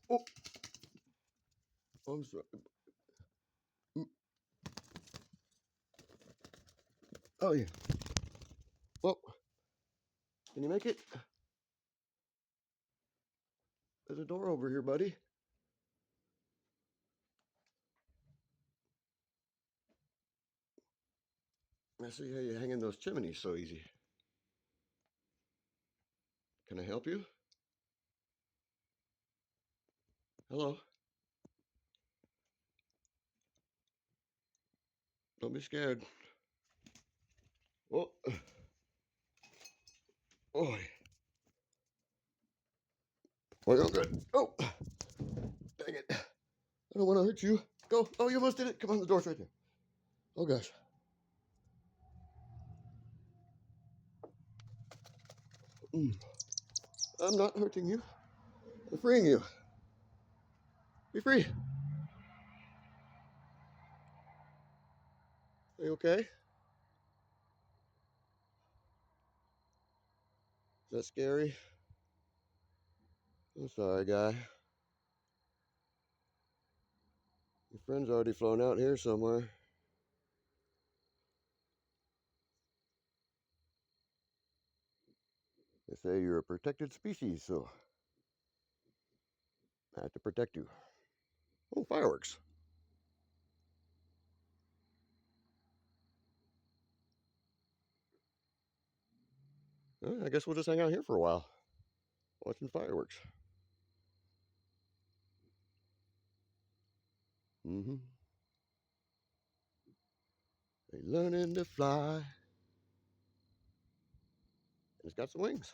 Oh, I'm sorry. Mm, Oh, yeah. Well, can you make it? There's a door over here, buddy. I see how you hang in those chimneys so easy. Can I help you? Hello? Don't be scared. Oh, boy. Well, you're good. Oh, dang it. I don't want to hurt you. Go. Oh, you almost did it. Come on, the door's right there. Oh, gosh. Mm. I'm not hurting you. I'm freeing you. Be free. Are you okay? Is that scary? I'm sorry, guy. Your friend's already flown out here somewhere. They say you're a protected species, so I have to protect you. Oh, fireworks. I guess we'll just hang out here for a while, watching fireworks. Mm-hmm. They learning to fly. And it's got some wings.